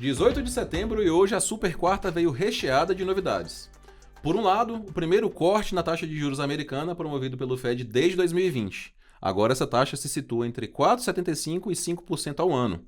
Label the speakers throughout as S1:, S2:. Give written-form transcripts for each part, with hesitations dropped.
S1: 18 de setembro e hoje a super quarta veio recheada de novidades. Por um lado, o primeiro corte na taxa de juros americana promovido pelo Fed desde 2020. Agora essa taxa se situa entre 4,75% e 5% ao ano.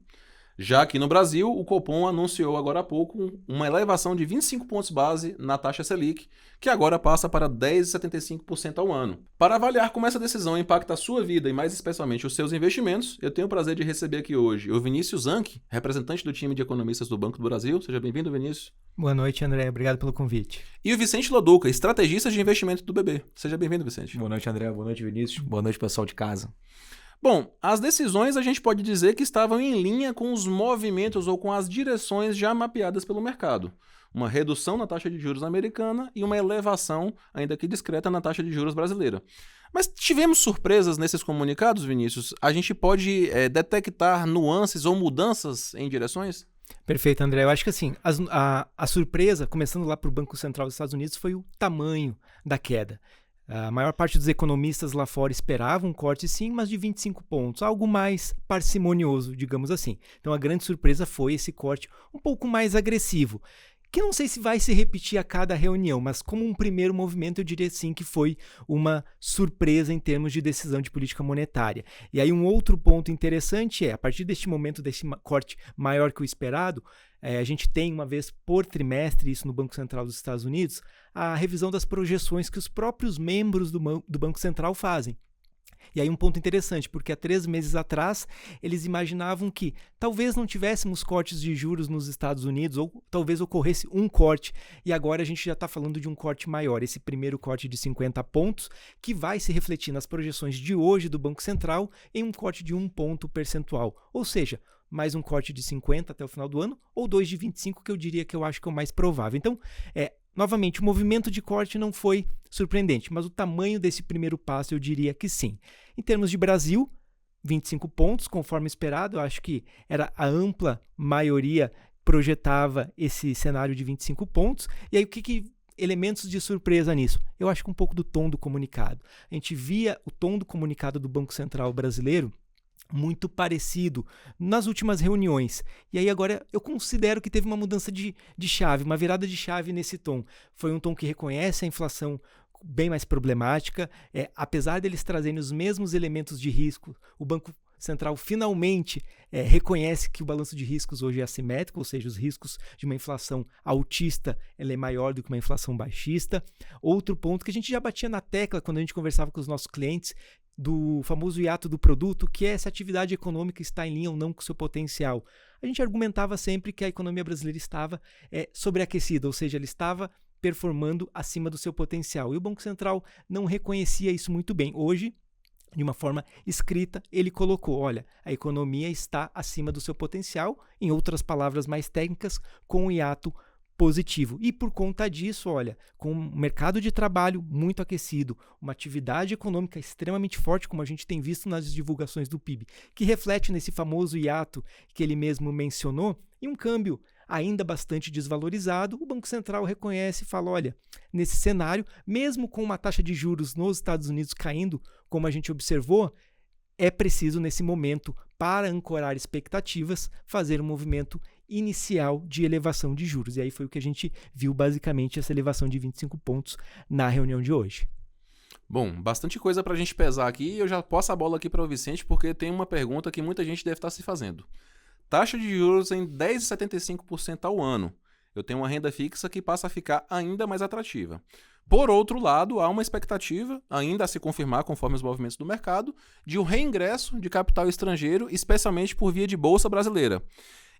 S1: Já aqui no Brasil, o Copom anunciou agora há pouco uma elevação de 25 pontos base na taxa Selic, que agora passa para 10,75% ao ano. Para avaliar como essa decisão impacta a sua vida e mais especialmente os seus investimentos, eu tenho o prazer de receber aqui hoje o Vinícius Zanck, representante do time de economistas do Banco do Brasil. Seja bem-vindo, Vinícius.
S2: Boa noite, André. Obrigado pelo convite.
S1: E o Vicente Loduca, estrategista de investimento do BB. Seja bem-vindo, Vicente.
S3: Boa noite, André. Boa noite, Vinícius. Boa noite, pessoal de casa.
S1: Bom, as decisões a gente pode dizer que estavam em linha com os movimentos ou com as direções já mapeadas pelo mercado. Uma redução na taxa de juros americana e uma elevação, ainda que discreta, na taxa de juros brasileira. Mas tivemos surpresas nesses comunicados, Vinícius? A gente pode detectar nuances ou mudanças em direções?
S2: Perfeito, André. Eu acho que assim, a surpresa, começando lá para o Banco Central dos Estados Unidos, foi o tamanho da queda. A maior parte dos economistas lá fora esperavam um corte sim, mas de 25 pontos, algo mais parcimonioso, digamos assim. Então a grande surpresa foi esse corte um pouco mais agressivo, que não sei se vai se repetir a cada reunião, mas como um primeiro movimento eu diria sim que foi uma surpresa em termos de decisão de política monetária. E aí um outro ponto interessante a partir deste momento, desse corte maior que o esperado, a gente tem uma vez por trimestre, isso no Banco Central dos Estados Unidos, a revisão das projeções que os próprios membros do Banco Central fazem. E aí um ponto interessante, porque há 3 meses atrás eles imaginavam que talvez não tivéssemos cortes de juros nos Estados Unidos ou talvez ocorresse um corte e agora a gente já está falando de um corte maior, esse primeiro corte de 50 pontos que vai se refletir nas projeções de hoje do Banco Central em um corte de 1 ponto percentual, ou seja, mais um corte de 50 até o final do ano ou 2 de 25 que eu diria que eu acho que é o mais provável. Então, novamente, o movimento de corte não foi surpreendente, mas o tamanho desse primeiro passo eu diria que sim. Em termos de Brasil, 25 pontos, conforme esperado, eu acho que era a ampla maioria projetava esse cenário de 25 pontos. E aí o que elementos de surpresa nisso? Eu acho que um pouco do tom do comunicado. A gente via o tom do comunicado do Banco Central brasileiro muito parecido nas últimas reuniões. E aí agora eu considero que teve uma mudança de chave, uma virada de chave nesse tom. Foi um tom que reconhece a inflação bem mais problemática, apesar deles trazerem os mesmos elementos de risco, o Banco Central finalmente reconhece que o balanço de riscos hoje é assimétrico, ou seja, os riscos de uma inflação altista ela é maior do que uma inflação baixista. Outro ponto que a gente já batia na tecla quando a gente conversava com os nossos clientes, do famoso hiato do produto, que é se a atividade econômica está em linha ou não com o seu potencial. A gente argumentava sempre que a economia brasileira estava sobreaquecida, ou seja, ela estava performando acima do seu potencial. E o Banco Central não reconhecia isso muito bem. Hoje, de uma forma escrita, ele colocou, olha, a economia está acima do seu potencial, em outras palavras mais técnicas, com o hiato positivo. E por conta disso, olha, com um mercado de trabalho muito aquecido, uma atividade econômica extremamente forte, como a gente tem visto nas divulgações do PIB, que reflete nesse famoso hiato que ele mesmo mencionou, e um câmbio ainda bastante desvalorizado, o Banco Central reconhece e fala, olha, nesse cenário, mesmo com uma taxa de juros nos Estados Unidos caindo, como a gente observou, é preciso nesse momento, para ancorar expectativas, fazer um movimento inicial de elevação de juros. E aí foi o que a gente viu basicamente essa elevação de 25 pontos na reunião de hoje.
S1: Bom, bastante coisa para a gente pesar aqui e eu já passo a bola aqui para o Vicente porque tem uma pergunta que muita gente deve estar se fazendo. Taxa de juros em 10,75% ao ano. Eu tenho uma renda fixa que passa a ficar ainda mais atrativa. Por outro lado, há uma expectativa, ainda a se confirmar conforme os movimentos do mercado, de um reingresso de capital estrangeiro, especialmente por via de bolsa brasileira.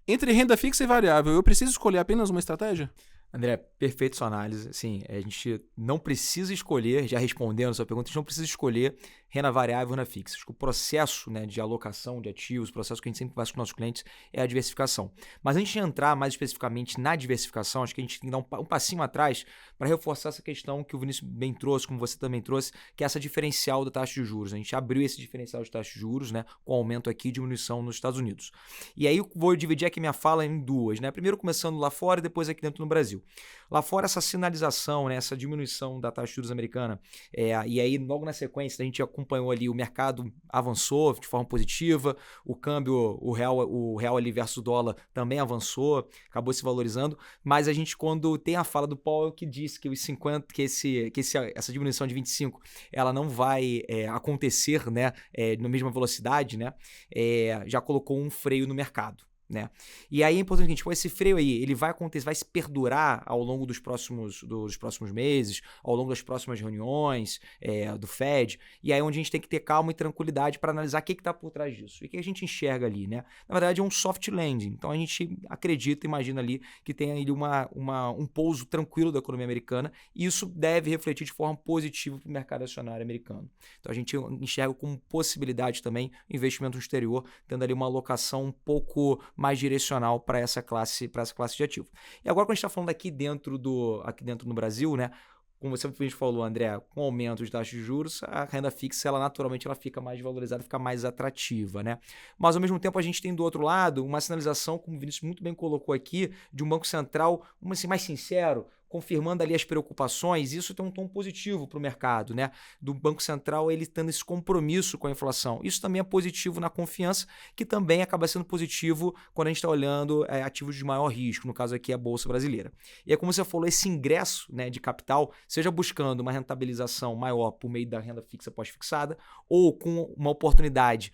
S1: Entre renda fixa e variável, eu preciso escolher apenas uma estratégia?
S3: André, perfeita sua análise. Assim, a gente não precisa escolher, já respondendo a sua pergunta, a gente não precisa escolher renda variável e renda fixa. Acho que o processo de alocação de ativos, o processo que a gente sempre faz com nossos clientes é a diversificação. Mas antes de entrar mais especificamente na diversificação, acho que a gente tem que dar um passinho atrás para reforçar essa questão que o Vinícius bem trouxe, como você também trouxe, que é essa diferencial da taxa de juros. A gente abriu esse diferencial de taxa de juros, com aumento aqui e diminuição nos Estados Unidos. E aí eu vou dividir aqui minha fala em duas. Primeiro começando lá fora e depois aqui dentro no Brasil. Lá fora, essa sinalização, né, essa diminuição da taxa de juros americana, e aí logo na sequência a gente acompanhou ali, o mercado avançou de forma positiva, o câmbio, o real ali versus o dólar também avançou, acabou se valorizando, mas a gente, quando tem a fala do Powell que disse que os 50, essa diminuição de 25, ela não vai acontecer, né, na mesma velocidade, né, já colocou um freio no mercado. Né? E aí é importante que a gente, esse freio aí, ele vai acontecer, vai se perdurar ao longo dos próximos meses, ao longo das próximas reuniões do Fed, e aí é onde a gente tem que ter calma e tranquilidade para analisar o que está por trás disso. E o que a gente enxerga ali, né? Na verdade é um soft landing, então a gente acredita, imagina ali que tem ali um pouso tranquilo da economia americana, e isso deve refletir de forma positiva para o mercado acionário americano. Então a gente enxerga como possibilidade também investimento no exterior, tendo ali uma alocação um pouco mais direcional para essa classe de ativo. E agora, quando a gente está falando aqui dentro no Brasil, né? Como você falou, André, com o aumento de taxa de juros, a renda fixa, naturalmente, ela fica mais valorizada, fica mais atrativa, né? Mas, ao mesmo tempo, a gente tem do outro lado uma sinalização, como o Vinícius muito bem colocou aqui, de um Banco Central, assim, mais sincero, confirmando ali as preocupações. Isso tem um tom positivo para o mercado, né? Do Banco Central, ele tendo esse compromisso com a inflação. Isso também é positivo na confiança, que também acaba sendo positivo quando a gente está olhando ativos de maior risco, no caso aqui a Bolsa Brasileira. E é como você falou, esse ingresso, né, de capital, seja buscando uma rentabilização maior por meio da renda fixa pós-fixada, ou com uma oportunidade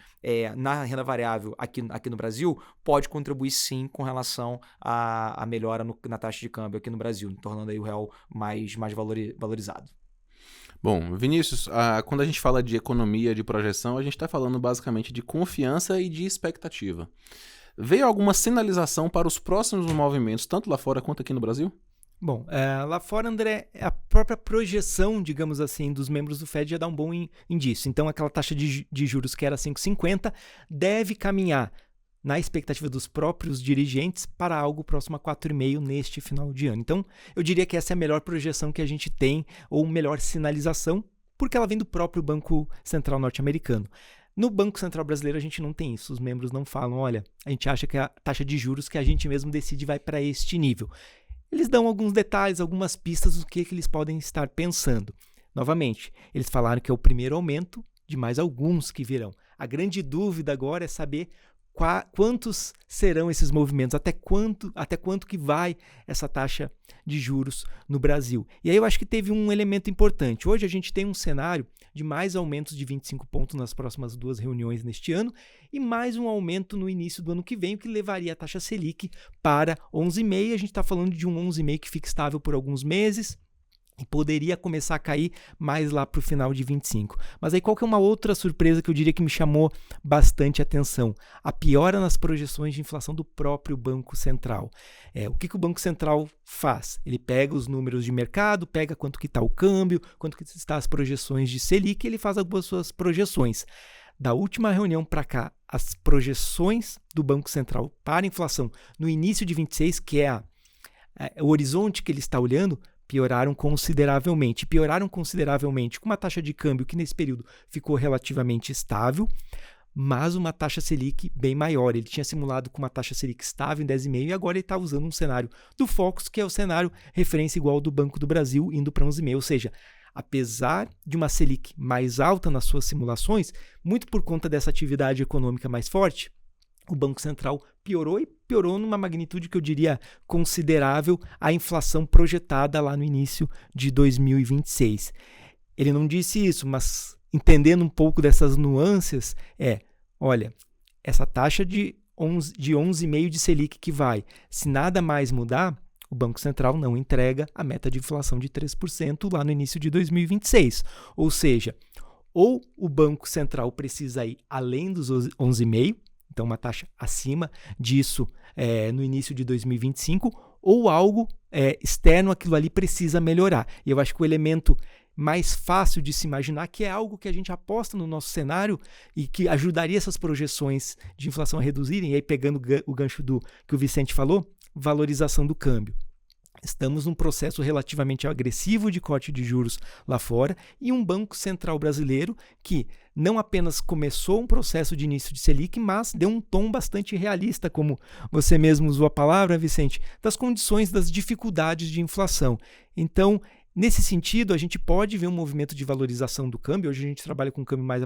S3: na renda variável aqui no Brasil, pode contribuir sim com relação à melhora na taxa de câmbio aqui no Brasil, tornando aí o real mais valorizado.
S1: Bom, Vinícius, quando a gente fala de economia, de projeção, a gente está falando basicamente de confiança e de expectativa. Veio alguma sinalização para os próximos movimentos, tanto lá fora quanto aqui no Brasil?
S2: Bom, lá fora, André, a própria projeção, digamos assim, dos membros do Fed já dá um bom indício. Então, aquela taxa de juros que era 5,50 deve caminhar na expectativa dos próprios dirigentes para algo próximo a 4,5 neste final de ano. Então, eu diria que essa é a melhor projeção que a gente tem, ou melhor sinalização, porque ela vem do próprio Banco Central norte-americano. No Banco Central brasileiro a gente não tem isso, os membros não falam, olha, a gente acha que a taxa de juros que a gente mesmo decide vai para este nível. Eles dão alguns detalhes, algumas pistas do que eles podem estar pensando. Novamente, eles falaram que é o primeiro aumento de mais alguns que virão. A grande dúvida agora é saber quantos serão esses movimentos, até quanto que vai essa taxa de juros no Brasil. E aí eu acho que teve um elemento importante. Hoje a gente tem um cenário de mais aumentos de 25 pontos nas próximas 2 reuniões neste ano e mais um aumento no início do ano que vem, o que levaria a taxa Selic para 11,5. A gente está falando de um 11,5 que fica estável por alguns meses e poderia começar a cair mais lá para o final de 25. Mas aí qual que é uma outra surpresa que eu diria que me chamou bastante atenção? A piora nas projeções de inflação do próprio Banco Central. O que o Banco Central faz? Ele pega os números de mercado, pega quanto que está o câmbio, quanto que está as projeções de Selic, ele faz algumas suas projeções. Da última reunião para cá, as projeções do Banco Central para a inflação no início de 26, que é o horizonte que ele está olhando, pioraram consideravelmente com uma taxa de câmbio que nesse período ficou relativamente estável, mas uma taxa Selic bem maior. Ele tinha simulado com uma taxa Selic estável em 10,5 e agora ele está usando um cenário do Focus, que é o cenário referência igual ao do Banco do Brasil, indo para 11,5. Ou seja, apesar de uma Selic mais alta nas suas simulações, muito por conta dessa atividade econômica mais forte, o Banco Central piorou numa magnitude que eu diria considerável a inflação projetada lá no início de 2026. Ele não disse isso, mas entendendo um pouco dessas nuances, olha, essa taxa de 11,5 de Selic que vai, se nada mais mudar, o Banco Central não entrega a meta de inflação de 3% lá no início de 2026. Ou seja, ou o Banco Central precisa ir além dos 11,5%, então uma taxa acima disso no início de 2025, ou algo externo, aquilo ali precisa melhorar. E eu acho que o elemento mais fácil de se imaginar, que é algo que a gente aposta no nosso cenário e que ajudaria essas projeções de inflação a reduzirem, e aí pegando o gancho do que o Vicente falou, valorização do câmbio. Estamos num processo relativamente agressivo de corte de juros lá fora e um Banco Central brasileiro que não apenas começou um processo de início de Selic, mas deu um tom bastante realista, como você mesmo usou a palavra, Vicente, das condições das dificuldades de inflação. Então, nesse sentido, a gente pode ver um movimento de valorização do câmbio. Hoje a gente trabalha com um câmbio mais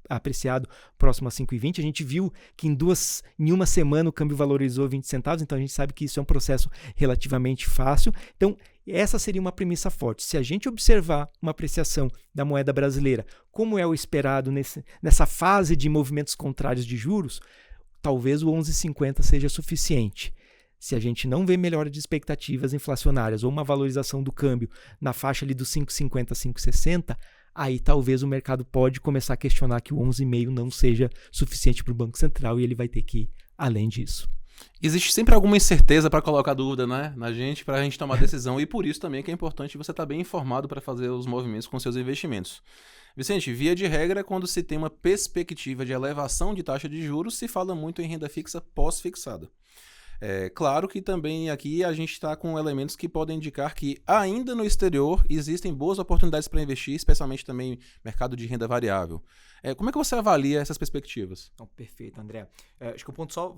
S2: apreciado, próximo a 5,20. A gente viu que em uma semana o câmbio valorizou 20 centavos, então a gente sabe que isso é um processo relativamente fácil. Então, essa seria uma premissa forte. Se a gente observar uma apreciação da moeda brasileira, como é o esperado nessa fase de movimentos contrários de juros, talvez o 11,50 seja suficiente. Se a gente não vê melhora de expectativas inflacionárias ou uma valorização do câmbio na faixa ali dos 5,50 a 5,60, aí talvez o mercado pode começar a questionar que o 11,5 não seja suficiente para o Banco Central e ele vai ter que ir além disso.
S1: Existe sempre alguma incerteza para colocar dúvida, né, na gente, para a gente tomar decisão, e por isso também que é importante você estar bem informado para fazer os movimentos com seus investimentos. Vicente, via de regra, quando se tem uma perspectiva de elevação de taxa de juros, se fala muito em renda fixa pós-fixada. É claro que também aqui a gente está com elementos que podem indicar que ainda no exterior existem boas oportunidades para investir, especialmente também mercado de renda variável. Como é que você avalia essas perspectivas?
S3: Perfeito, André. Acho que o ponto só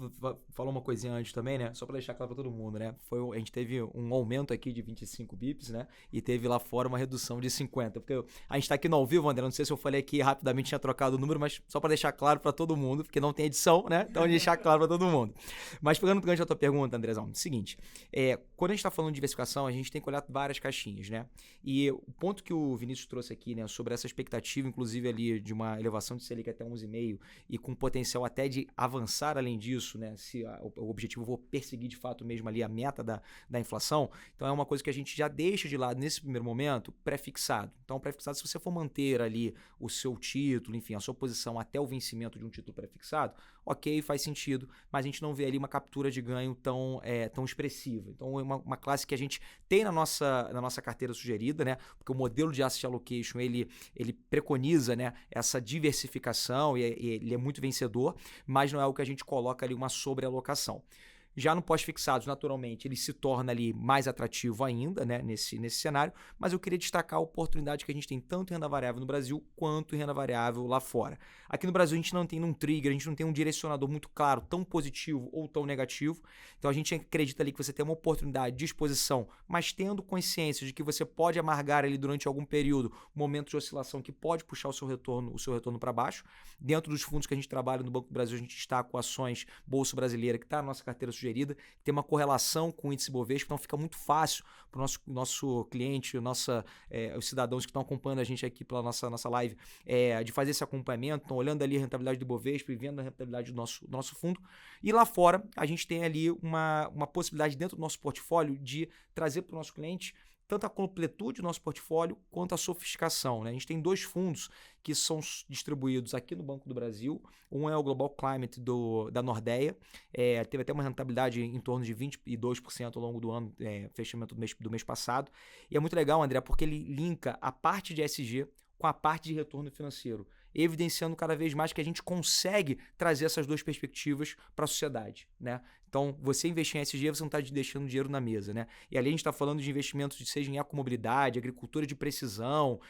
S3: falou uma coisinha antes também, né? Só para deixar claro para todo mundo, né? A gente teve um aumento aqui de 25 bips, né? E teve lá fora uma redução de 50. Porque a gente está aqui no ao vivo, André. Não sei se eu falei aqui rapidamente, tinha trocado o número, mas só para deixar claro para todo mundo, porque não tem edição, né? Então deixar claro para todo mundo. Mas pegando o gancho da tua pergunta, Andrezão, seguinte, quando a gente está falando de diversificação, a gente tem que olhar várias caixinhas, né? E o ponto que o Vinícius trouxe aqui, né, sobre essa expectativa, inclusive ali de uma elevação de Selic até 11,5 e com potencial até de avançar além disso, né, se o objetivo for perseguir de fato mesmo ali a meta da inflação, então é uma coisa que a gente já deixa de lado nesse primeiro momento, pré-fixado. Então, pré-fixado, se você for manter ali o seu título, enfim, a sua posição até o vencimento de um título pré-fixado, ok, faz sentido, mas a gente não vê ali uma captura de ganho tão expressiva. Então, é uma classe que a gente tem na nossa carteira sugerida, né? Porque o modelo de Asset Allocation, ele preconiza, né, essa diversificação e ele é muito vencedor, mas não é o que a gente coloca ali uma sobrealocação. Já no pós-fixados, naturalmente, ele se torna ali mais atrativo ainda, né, nesse cenário, mas eu queria destacar a oportunidade que a gente tem tanto em renda variável no Brasil quanto em renda variável lá fora. Aqui no Brasil a gente não tem um trigger, a gente não tem um direcionador muito claro, tão positivo ou tão negativo, então a gente acredita ali que você tem uma oportunidade de exposição, mas tendo consciência de que você pode amargar ali durante algum período momentos de oscilação que pode puxar o seu retorno para baixo. Dentro dos fundos que a gente trabalha no Banco do Brasil, a gente está com ações Bolsa Brasileira, que está na nossa carteira sugerida, que tem uma correlação com o índice Bovespa, então fica muito fácil para o nosso cliente, os cidadãos que estão acompanhando a gente aqui pela nossa live, de fazer esse acompanhamento, estão olhando ali a rentabilidade do Bovespa e vendo a rentabilidade do nosso fundo. E lá fora, a gente tem ali uma possibilidade dentro do nosso portfólio de trazer para o nosso cliente tanto a completude do nosso portfólio quanto a sofisticação, né? A gente tem 2 fundos que são distribuídos aqui no Banco do Brasil. Um é o Global Climate da Nordea, teve até uma rentabilidade em torno de 22% ao longo do ano, fechamento do mês passado. E é muito legal, André, porque ele linka a parte de ESG com a parte de retorno financeiro, evidenciando cada vez mais que a gente consegue trazer essas 2 perspectivas para a sociedade, né? Então, você investir em ESG, você não está deixando dinheiro na mesa, né? E ali a gente está falando de investimentos, seja em ecomobilidade, agricultura de precisão,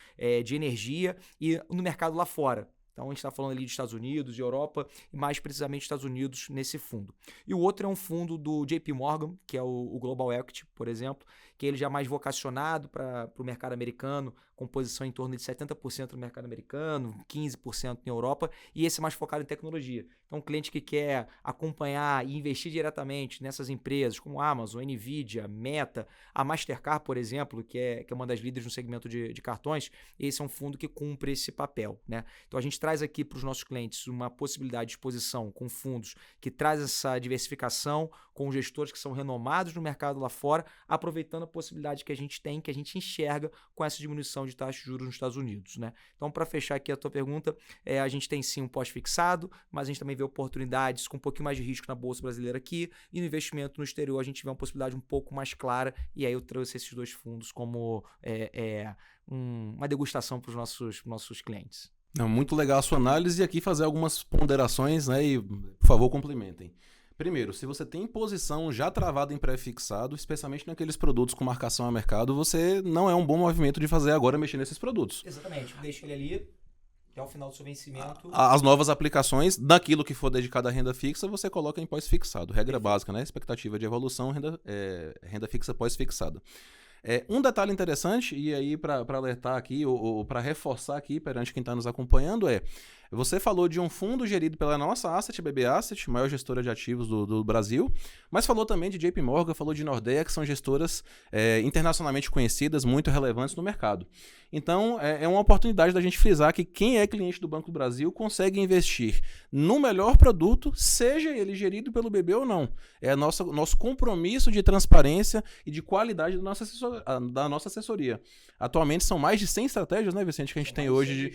S3: de energia e no mercado lá fora. Então, a gente está falando ali de Estados Unidos, de Europa e mais precisamente Estados Unidos nesse fundo. E o outro é um fundo do JP Morgan, que é o Global Equity, por exemplo, que ele já é mais vocacionado para o mercado americano, com posição em torno de 70% no mercado americano, 15% em Europa, e esse é mais focado em tecnologia. Então, um cliente que quer acompanhar e investir diretamente nessas empresas como Amazon, Nvidia, Meta, a Mastercard, por exemplo, que é uma das líderes no segmento de cartões, esse é um fundo que cumpre esse papel, né? Então, a gente traz aqui para os nossos clientes uma possibilidade de exposição com fundos que traz essa diversificação, com gestores que são renomados no mercado lá fora, aproveitando a possibilidade que a gente tem, que a gente enxerga com essa diminuição de taxa de juros nos Estados Unidos, né? Então, para fechar aqui a tua pergunta, a gente tem sim um pós-fixado, mas a gente também vê oportunidades com um pouquinho mais de risco na Bolsa Brasileira aqui, e no investimento no exterior a gente vê uma possibilidade um pouco mais clara, e aí eu trouxe esses 2 fundos como uma degustação para os nossos clientes.
S1: Muito legal a sua análise, e aqui fazer algumas ponderações, né? E, por favor, complementem. Primeiro, se você tem posição já travada em pré-fixado, especialmente naqueles produtos com marcação a mercado, você não é um bom movimento de fazer agora mexer nesses produtos.
S3: Exatamente. Deixa ele ali até o final do seu vencimento.
S1: As novas aplicações, daquilo que for dedicado à renda fixa, você coloca em pós-fixado. Regra básica, né? Expectativa de evolução, renda fixa pós-fixada. Um detalhe interessante, e aí para alertar aqui, ou para reforçar aqui perante quem está nos acompanhando, você falou de um fundo gerido pela nossa Asset, BB Asset, maior gestora de ativos do Brasil, mas falou também de JP Morgan, falou de Nordea, que são gestoras internacionalmente conhecidas, muito relevantes no mercado. Então, é uma oportunidade da gente frisar que quem é cliente do Banco do Brasil consegue investir no melhor produto, seja ele gerido pelo BB ou não. É nosso compromisso de transparência e de qualidade da nossa assessoria. Atualmente são mais de 100 estratégias, né, Vicente, que a gente tem hoje.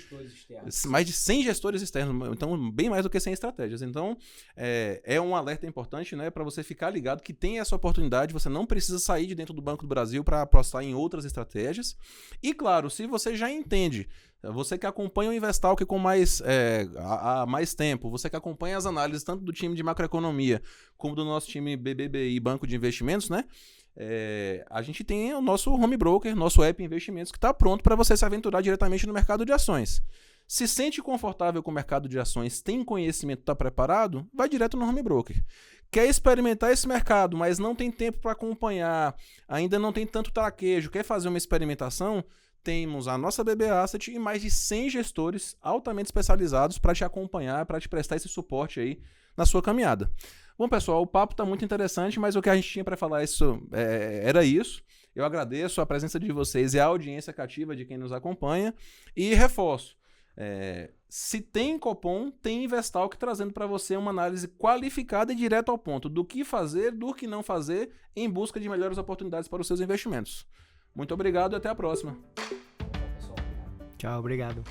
S1: Mais de 100 gestores externos, então bem mais do que 100 estratégias. Então, é um alerta importante, né, para você ficar ligado que tem essa oportunidade, você não precisa sair de dentro do Banco do Brasil para apostar em outras estratégias. E, claro, se você já entende, você que acompanha o Investalk há mais tempo, você que acompanha as análises tanto do time de macroeconomia como do nosso time BBBI Banco de Investimentos, né? A gente tem o nosso home broker, nosso app Investimentos, que está pronto para você se aventurar diretamente no mercado de ações. Se sente confortável com o mercado de ações, tem conhecimento, está preparado, vai direto no home broker. Quer experimentar esse mercado, mas não tem tempo para acompanhar, ainda não tem tanto traquejo, quer fazer uma experimentação, temos a nossa BB Asset e mais de 100 gestores altamente especializados para te acompanhar, para te prestar esse suporte aí na sua caminhada. Bom, pessoal, o papo está muito interessante, mas o que a gente tinha para falar era isso. Eu agradeço a presença de vocês e a audiência cativa de quem nos acompanha e reforço. Se tem Copom, tem Investalk trazendo para você uma análise qualificada e direto ao ponto do que fazer, do que não fazer, em busca de melhores oportunidades para os seus investimentos. Muito obrigado e até a próxima.
S2: Tchau, obrigado.